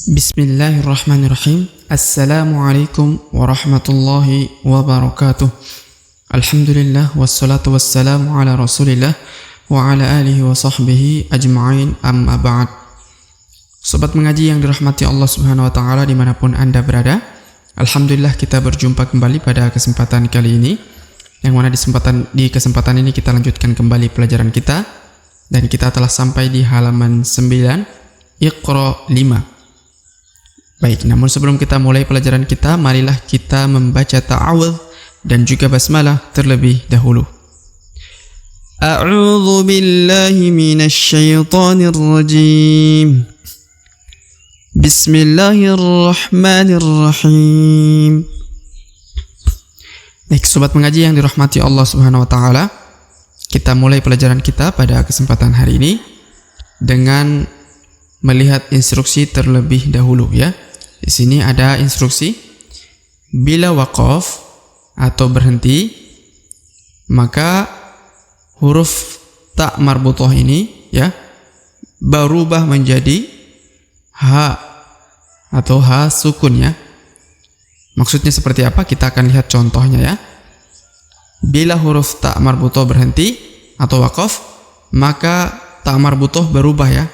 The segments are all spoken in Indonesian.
Bismillahirrahmanirrahim. Assalamualaikum warahmatullahi wabarakatuh. Alhamdulillah wassalatu wassalamu ala rasulillah wa ala alihi wa sahbihi ajma'in, amma ba'd. Sobat mengaji yang dirahmati Allah subhanahu wa ta'ala dimanapun Anda berada, Alhamdulillah kita berjumpa kembali pada kesempatan kali ini, yang mana di kesempatan ini kita lanjutkan kembali pelajaran kita, dan kita telah sampai di halaman 9 Iqra 5. Baik, namun sebelum kita mulai pelajaran kita, marilah kita membaca ta'awudz dan juga basmalah terlebih dahulu. A'udzu billahi minasy syaithanir rajim. Bismillahirrahmanirrahim. Baik, sobat mengaji yang dirahmati Allah Subhanahu wa taala, kita mulai pelajaran kita pada kesempatan hari ini dengan melihat instruksi terlebih dahulu ya. Di sini ada instruksi bila waqaf atau berhenti, maka huruf ta marbuthah ini ya berubah menjadi ha atau ha sukun ya. Maksudnya seperti apa? Kita akan lihat contohnya ya. Bila huruf ta marbuthah berhenti atau waqaf, maka ta marbuthah berubah ya.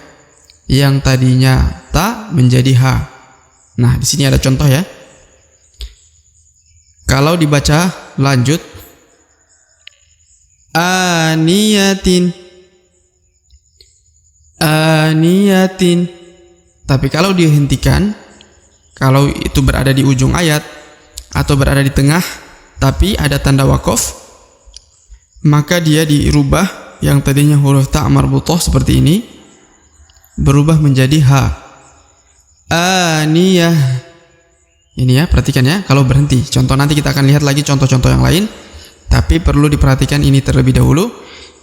Yang tadinya ta menjadi ha. Nah, di sini ada contoh ya. Kalau dibaca lanjut, aniyatin. Tapi kalau dihentikan, kalau itu berada di ujung ayat atau berada di tengah, tapi ada tanda waqaf, maka dia dirubah, yang tadinya huruf ta marbuthah seperti ini berubah menjadi ha. Aniyah. Ini ya, perhatikan ya, kalau berhenti. Contoh nanti kita akan lihat lagi contoh-contoh yang lain, tapi perlu diperhatikan ini terlebih dahulu.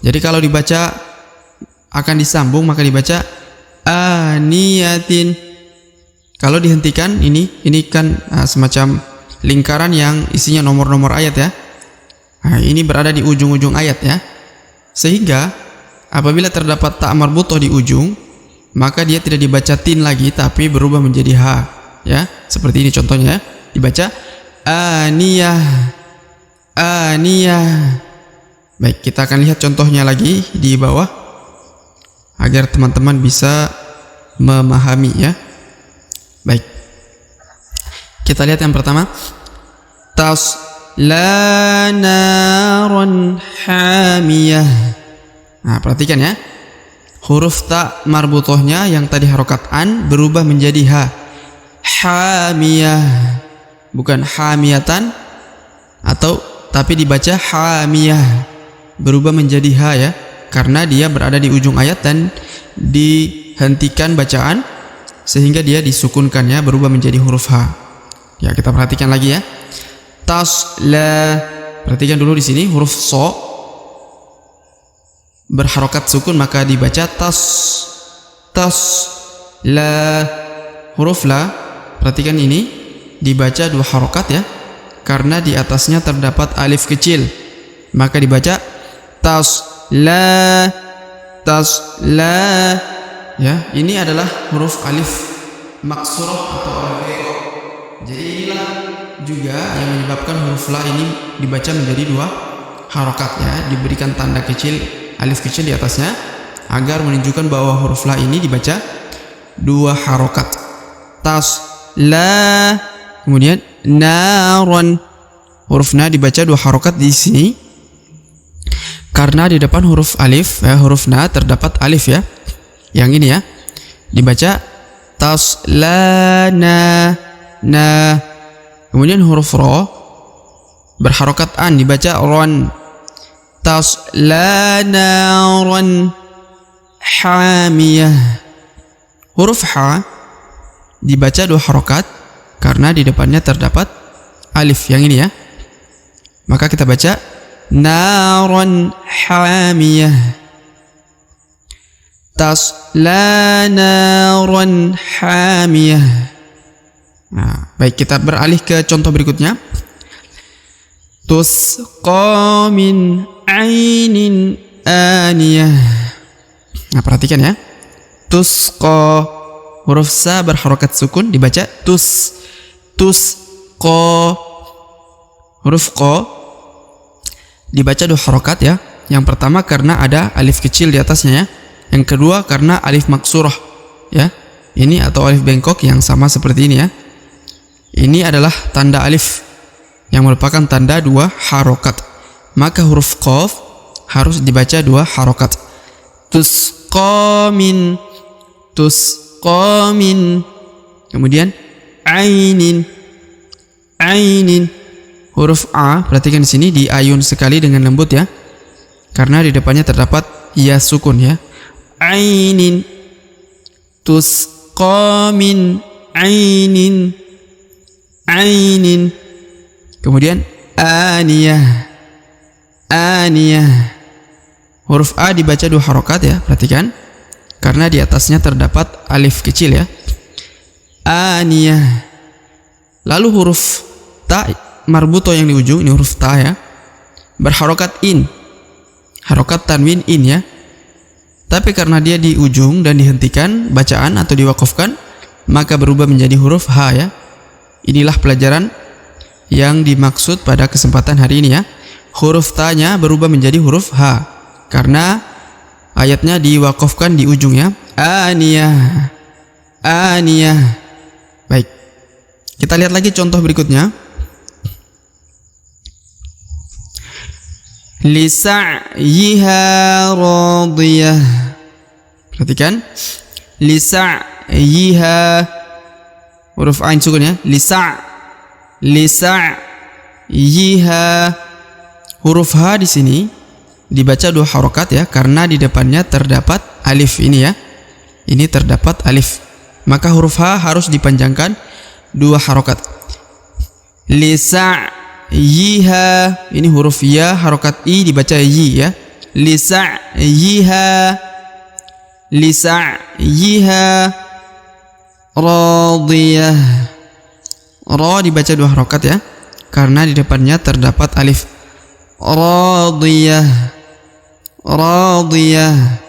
Jadi kalau dibaca akan disambung, maka dibaca aniyatin. Kalau dihentikan, ini kan semacam lingkaran yang isinya nomor-nomor ayat ya. Nah, ini berada di ujung-ujung ayat ya. Sehingga apabila terdapat ta marbuthah di ujung, maka dia tidak dibaca tin lagi, tapi berubah menjadi ha ya. Seperti ini contohnya ya. Dibaca aniyah. Baik, kita akan lihat contohnya lagi di bawah agar teman-teman bisa memahami ya. Baik, kita lihat yang pertama, tasla naran hamiyah. Nah, perhatikan ya, huruf ta marbuthahnya yang tadi harokat an berubah menjadi ha. Hamiyah, bukan hamiyatan, tapi dibaca hamiyah, berubah menjadi ha ya, karena dia berada di ujung ayat dan dihentikan bacaan sehingga dia disukunkan ya, berubah menjadi huruf ha. Ya, kita perhatikan lagi ya. Tasla, perhatikan dulu di sini huruf so berharokat sukun, maka dibaca tas la. Huruf la, perhatikan ini dibaca dua harokat ya, karena di atasnya terdapat alif kecil, maka dibaca tas la ya. Ini adalah huruf alif maksurah atau alif. Jadi inilah juga yang menyebabkan huruf la ini dibaca menjadi dua harokat ya, diberikan tanda kecil, alif kecil di atasnya, agar menunjukkan bahwa huruf la ini dibaca dua harokat. Tas la, kemudian naron, huruf na dibaca dua harokat di sini karena di depan huruf alif ya, huruf na terdapat alif ya. Yang ini ya, dibaca tas la na. Kemudian huruf ro berharokat an, dibaca ron. Tas la naron hamiyah. Huruf ha dibaca dua harokat karena di depannya terdapat alif yang ini ya, maka kita baca naron hamiyah. Tasla naron hamiyah. Nah, baik, kita beralih ke contoh berikutnya. Tusqa min ainin aniyah. Nah, perhatikan ya. Tusqa Huruf sa berharokat sukun dibaca tus. Tusqa. Huruf qa dibaca 2 harokat ya. Yang pertama karena ada alif kecil di atasnya ya. Yang kedua karena alif maksurah ya. Ini atau alif bengkok yang sama seperti ini ya. Ini adalah tanda alif yang merupakan tanda 2 harokat. Maka huruf qaf harus dibaca 2 harokat. Tusqamin. Tusqamin. Kemudian ainin. Ainin. Huruf a, perhatikan di sini diayun sekali dengan lembut ya. Karena di depannya terdapat ya sukun ya. Ainin. Tusqamin ainin. Ainin. Kemudian aniyah. Aniyah. Huruf a dibaca 2 harokat ya, perhatikan. Karena di atasnya terdapat alif kecil ya. Aniyah. Lalu huruf ta marbuto yang di ujung, ini huruf ta ya, berharokat in. Harokat tanwin in ya. Tapi karena dia di ujung dan dihentikan bacaan atau diwakafkan, maka berubah menjadi huruf ha ya. Inilah pelajaran yang dimaksud pada kesempatan hari ini ya. Huruf ta-nya berubah menjadi huruf ha karena ayatnya diwakafkan di ujung ya. Aniyah. Aniyah. Baik. Kita lihat lagi contoh berikutnya. Lisa'yiha radiyah. Perhatikan. Lisa'yiha. Huruf ain sukun ya. Lisa'yiha. Huruf ha di sini dibaca 2 harokat ya, karena di depannya terdapat alif ini ya. Ini terdapat alif. Maka huruf ha harus dipanjangkan 2 harokat. Lisa'yiha. Ini huruf ya, harokat i dibaca yi ya. Lisa'yiha. Lisa'yiha radiyah. Ra dibaca 2 harokat ya, karena di depannya terdapat alif. Radiyah. Radiyah.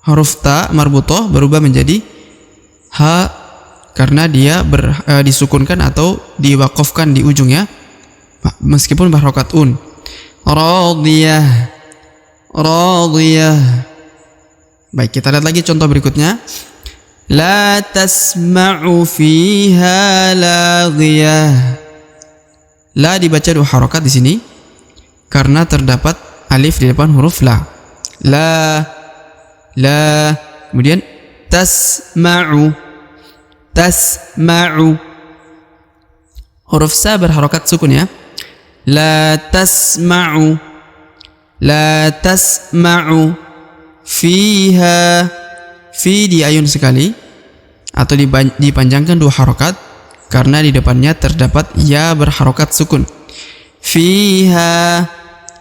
Huruf ta marbutoh berubah menjadi ha karena dia disukunkan atau diwakafkan di ujung ya, meskipun berharokat un. Radiyah. Radiyah. Baik, kita lihat lagi contoh berikutnya. La tasma'u fiha laghiyah. La dibaca 2 harokat di sini karena terdapat alif di depan huruf la. La. Kemudian tasma'u. Tasma'u. Huruf sa berharokat sukun ya. La tasma'u. La tasma'u fiha. Fi diayun sekali atau dipanjangkan 2 harokat karena di depannya terdapat ya berharokat sukun. Fiha.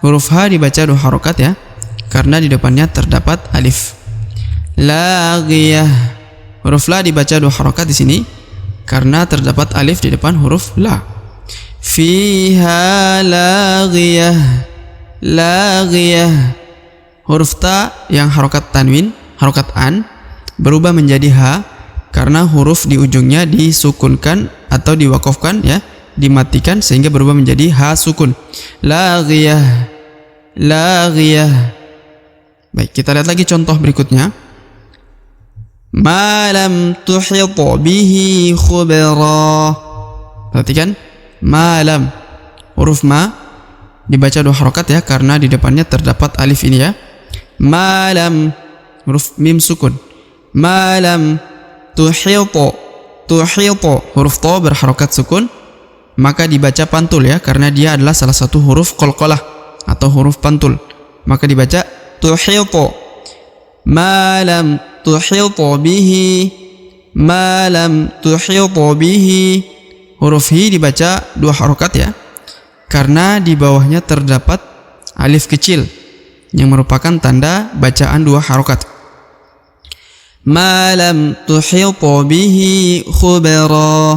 Huruf ha dibaca 2 harokat ya, karena di depannya terdapat alif. Laghiyah. Huruf la dibaca 2 harokat di sini karena terdapat alif di depan huruf la. Fiha laghiyah. Laghiyah. Huruf ta yang harokat tanwin, harokat an, berubah menjadi ha karena huruf di ujungnya disukunkan atau diwakafkan ya, dimatikan sehingga berubah menjadi ha sukun. Laghiyah. Laghiyah. Baik, kita lihat lagi contoh berikutnya. Ma lam tuhit bihi khubra. Perhatikan, ma lam. Huruf ma dibaca 2 harokat ya, karena di depannya terdapat alif ini ya. Ma lam. Huruf mim sukun. Ma lam tuhit. Tuhit. Huruf to berharokat sukun, maka dibaca pantul ya, karena dia adalah salah satu huruf qalqalah atau huruf pantul, maka dibaca tuhit. Ma lam tuhit bihi. Ma lam tuhit bihi. Huruf hi dibaca 2 harokat ya, karena di bawahnya terdapat alif kecil yang merupakan tanda bacaan 2 harokat. Ma lam tuhit bihi khubra.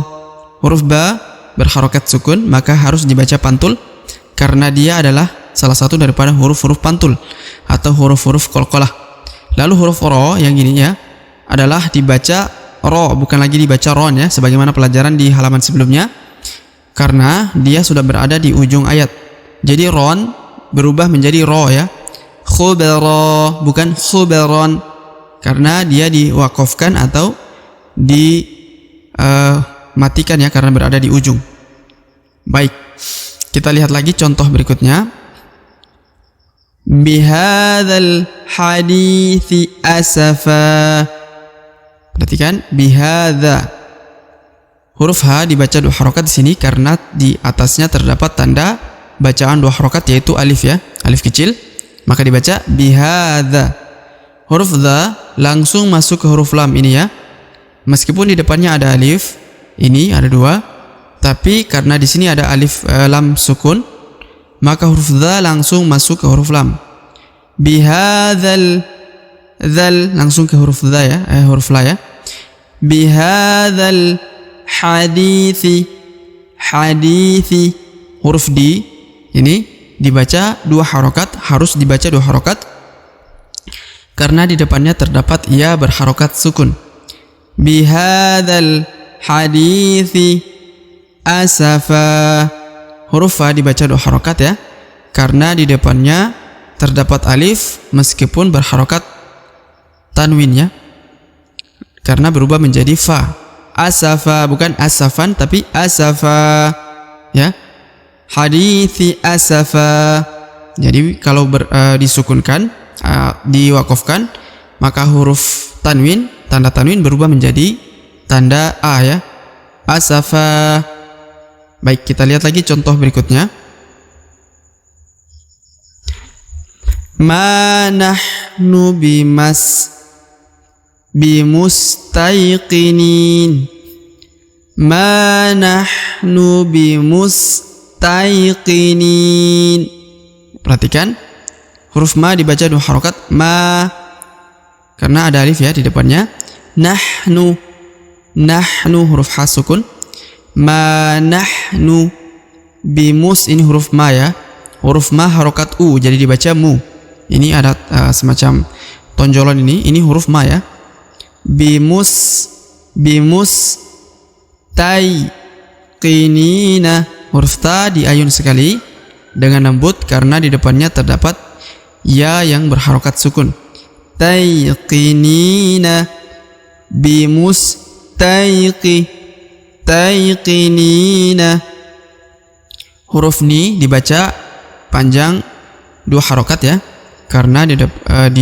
Huruf ba berharokat sukun, maka harus dibaca pantul karena dia adalah salah satu daripada huruf-huruf pantul atau huruf-huruf qalqalah. Lalu huruf ro yang ini ya adalah dibaca ro, bukan lagi dibaca ron ya, sebagaimana pelajaran di halaman sebelumnya, karena dia sudah berada di ujung ayat. Jadi ron berubah menjadi ro ya. Khubara, bukan khubaron, karena dia diwakafkan atau dimatikan ya, karena berada di ujung. Baik, kita lihat lagi contoh berikutnya. Bihadzal hadithi asafa. Perhatikan, bihadza. Huruf H dibaca 2 harokat di sini karena di atasnya terdapat tanda bacaan 2 harokat, yaitu alif ya, alif kecil. Maka dibaca bihadza. Huruf dha langsung masuk ke huruf lam ini ya. Meskipun di depannya ada alif, ini ada 2, tapi karena di sini ada alif lam sukun, maka huruf dha langsung masuk ke huruf lam. Bihadzal, dzal langsung ke huruf dha ya, huruf la ya. Bihadzal hadithi, hadithi. Huruf di ini dibaca 2 harokat, harus dibaca 2 harokat karena di depannya terdapat ya berharokat sukun. Bihadzal hadithi asafa. Huruf fa dibaca 2 harokat ya, karena di depannya terdapat alif meskipun berharokat tanwin ya, karena berubah menjadi fa. Asafa, bukan asafan tapi asafa ya. Hadithi asafa. Jadi kalau disukunkan, diwakafkan, maka huruf tanwin, tanda tanwin berubah menjadi tanda a ya. Asafa. Baik, kita lihat lagi contoh berikutnya. Ma nahnu bimustaiqinin. Ma nahnu bimustaiqinin. Perhatikan, huruf ma dibaca 2 harokat, ma, karena ada alif ya di depannya. Nahnu, nahnu huruf ha sukun. Ma nahnu bimus, ini huruf ma ya. Huruf ma harokat u, jadi dibaca mu. Ini ada semacam tonjolan ini huruf ma ya. Bimus taiqinina. Huruf ta diayun sekali dengan lembut karena di depannya terdapat ya yang berharokat sukun. Taiqinina bimus taiqinina. Huruf ni dibaca panjang 2 harokat ya, karena di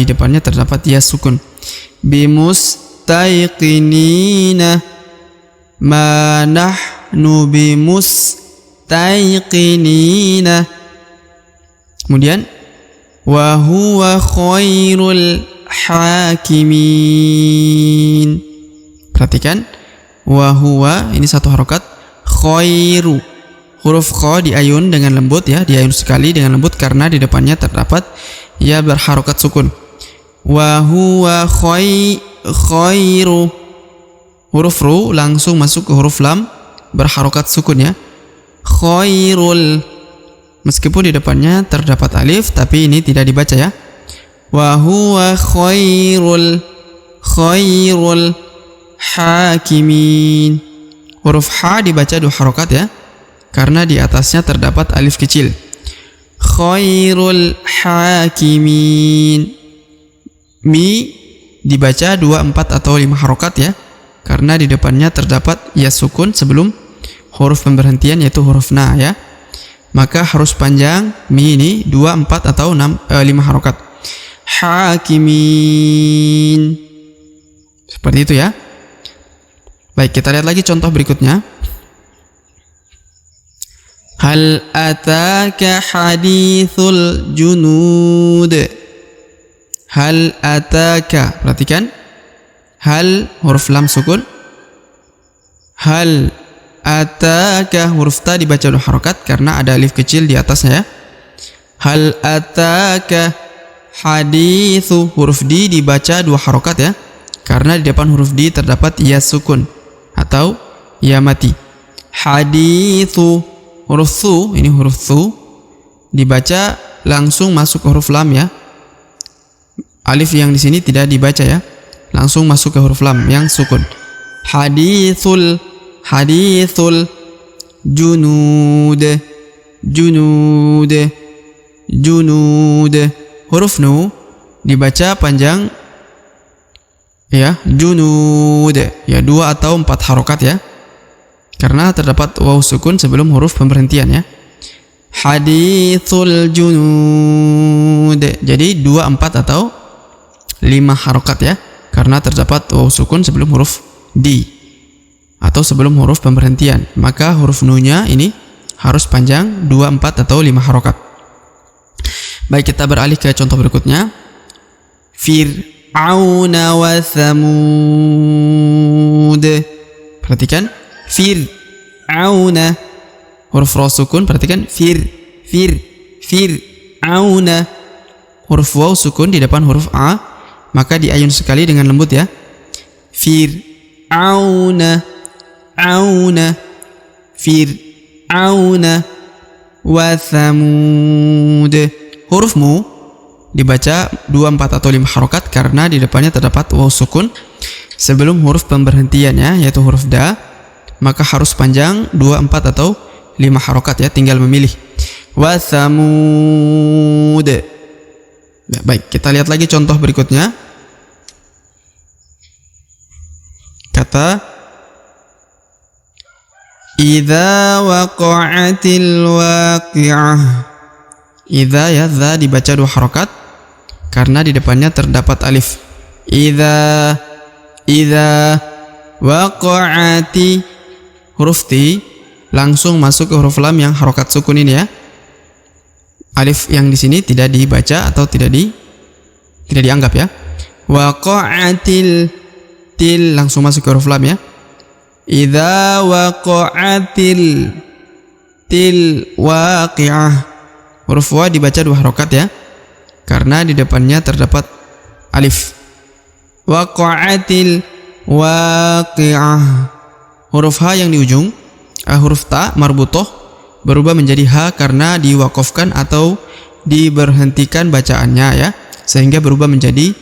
depannya terdapat ya sukun. Bimustaiqinina. Ma nahnu bimustaiqinina. Kemudian wa huwa khairul hakimin. Perhatikan, wa huwa ini 1 harokat, khairu. Huruf kha diayun dengan lembut ya, diayun sekali dengan lembut karena di depannya terdapat ya berharokat sukun. Wa huwa khairu. Huruf ru langsung masuk ke huruf lam berharokat sukun ya. Khairul. Meskipun di depannya terdapat alif, tapi ini tidak dibaca ya. Wa huwa khairul hakimin. Huruf ha dibaca 2 harokat ya, karena di atasnya terdapat alif kecil. Khairul hakimin. Mi dibaca 2, 4 atau 5 harokat ya, karena di depannya terdapat ya sukun sebelum huruf pemberhentian yaitu huruf na ya. Maka harus panjang mi ini 2, 4 atau 5 harokat. Hakimin. Seperti itu ya. Baik, kita lihat lagi contoh berikutnya. Hal ataka hadithul junud. Hal ataka. Perhatikan, hal huruf lam sukun. Hal ataka huruf ta dibaca 2 harokat karena ada alif kecil di atasnya ya. Hal ataka hadithu. Huruf di dibaca 2 harokat ya, karena di depan huruf di terdapat ya sukun atau ya mati. Hadithu. Huruf thu, ini huruf thu dibaca langsung masuk ke huruf lam ya. Alif yang di sini tidak dibaca ya, langsung masuk ke huruf lam yang sukun. hadithul junud. Huruf nu dibaca panjang ya, junud ya, 2 atau 4 harokat ya, karena terdapat waw sukun sebelum huruf pemberhentian ya. Hadithul junud, jadi 2, 4 atau 5 harokat ya, karena terdapat waw sukun sebelum huruf di atau sebelum huruf pemberhentian. Maka huruf nu-nya ini harus panjang 2, 4 atau 5 harokat. Baik, kita beralih ke contoh berikutnya. Fir'auna wa Thamud. Perhatikan Fir'auna, huruf ra sukun. Perhatikan Fir'auna, huruf waw sukun di depan huruf a, maka diayun sekali dengan lembut ya. Fir'auna wa Thamud. Huruf mu dibaca 2, 4 atau 5 harokat karena di depannya terdapat waw sukun sebelum huruf pemberhentiannya, yaitu huruf da, maka harus panjang 2, 4 atau 5 harokat ya, tinggal memilih. Wa Thamud. Ya, baik, kita lihat lagi contoh berikutnya. Kata idza waqa'atil waqi'ah. Idza ya, dza dibaca 2 harokat karena di depannya terdapat alif. Idza waqa'ati, huruf ti langsung masuk ke huruf lam yang harokat sukun ini ya. Alif yang di sini tidak dibaca atau tidak dianggap ya. Waqa'atil, til langsung masuk ke huruf lam ya. Idza waqa'atil waqi'ah. Huruf wa dibaca 2 harokat ya, karena di depannya terdapat alif. Waqa'atil waqi'ah. Huruf ha yang di ujung, huruf ta marbutoh, berubah menjadi ha karena diwakofkan atau diberhentikan bacaannya ya, sehingga berubah menjadi,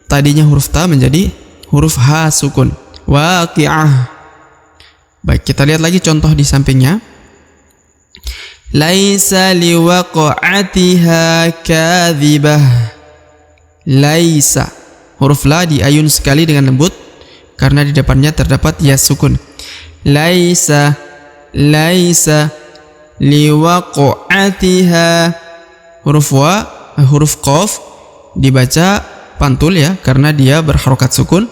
tadinya huruf ta menjadi huruf ha sukun. Waqi'ah. Baik, kita lihat lagi contoh di sampingnya. Laisa liwaqa'atiha kadhibah. Laisa, huruf la diayun sekali dengan lembut karena di depannya terdapat ya sukun. Laisa liwaqa'atiha. Huruf wa, huruf qaf dibaca pantul ya, karena dia berharokat sukun,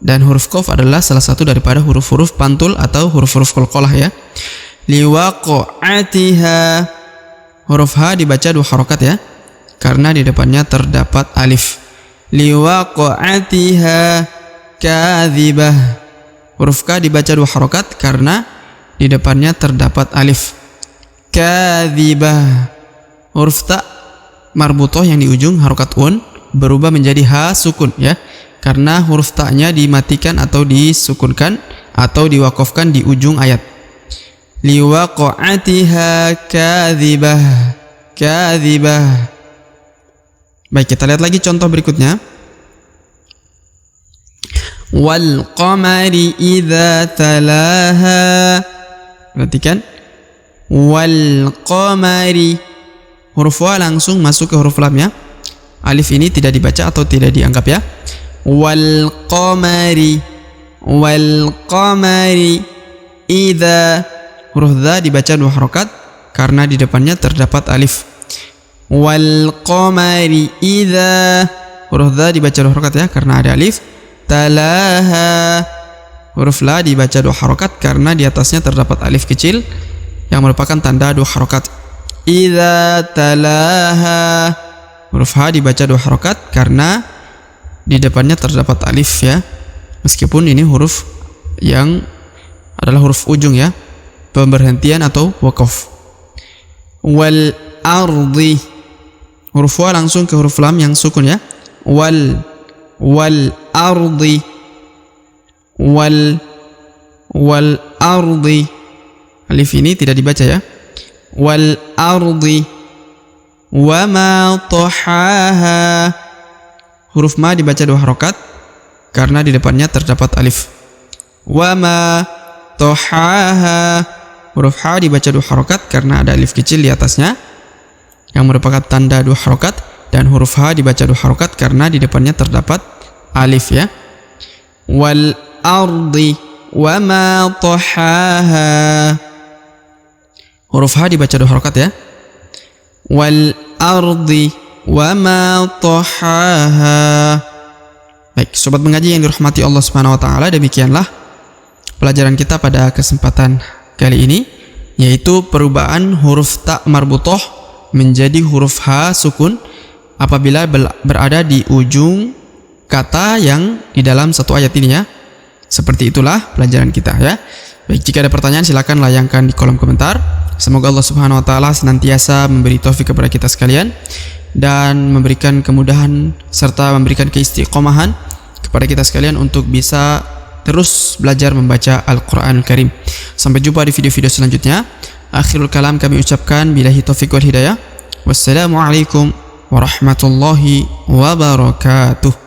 dan huruf qaf adalah salah satu daripada huruf-huruf pantul atau huruf-huruf qalqalah ya. Liwaqa'atiha, huruf ha dibaca 2 harokat ya, karena di depannya terdapat alif. Liwaqa'atiha kadhibah. Huruf ka dibaca 2 harokat karena di depannya terdapat alif. Kadhibah. Huruf ta marbutoh yang di ujung harokat un berubah menjadi ha sukun ya, karena huruf ta-nya dimatikan atau disukunkan atau diwakofkan di ujung ayat. Liwaqa'atiha kadhibah. Baik, kita lihat lagi contoh berikutnya. Wal qamari idza talaha. Perhatikan, wal qamari, huruf wa langsung masuk ke huruf lam ya. Alif ini tidak dibaca atau tidak dianggap ya. Wal qamari idza, huruf dha dibaca 2 harokat karena di depannya terdapat alif. Wal qamari idza, huruf dha dibaca 2 harokat ya karena ada alif. Talaha, huruf la dibaca 2 harokat karena di atasnya terdapat alif kecil yang merupakan tanda 2 harokat. Idza talaha, huruf ha dibaca 2 harokat karena di depannya terdapat alif ya, meskipun ini huruf yang adalah huruf ujung ya, pemberhentian atau wakaf. Wal ardi, huruf wa langsung ke huruf lam yang sukun ya. Wal ardi, wal ardi, alif ini tidak dibaca ya. Wal ardi wa ma tahaha, huruf ma dibaca 2 harokat karena di depannya terdapat alif. wa ma tohaha. Huruf ha dibaca 2 harokat karena ada alif kecil di atasnya yang merupakan tanda 2 harokat, dan huruf ha dibaca 2 harokat karena di depannya terdapat alif ya. Wal ardi wa ma tohaha. Huruf ha dibaca 2 harokat ya. Wal ardi wa ma tohaha. Baik, sobat mengaji yang dirahmati Allah Subhanahu wa taala, demikianlah pelajaran kita pada kesempatan kali ini, yaitu perubahan huruf ta marbutoh menjadi huruf ha sukun apabila berada di ujung kata yang di dalam satu ayat ini ya. Seperti itulah pelajaran kita ya. Baik, jika ada pertanyaan silakan layangkan di kolom komentar. Semoga Allah Subhanahu wa taala senantiasa memberi taufik kepada kita sekalian dan memberikan kemudahan serta memberikan keistiqomahan kepada kita sekalian untuk bisa terus belajar membaca Al-Quranul Karim. Sampai jumpa di video-video selanjutnya. Akhirul kalam kami ucapkan billahi taufiq wal hidayah. Wassalamualaikum warahmatullahi wabarakatuh.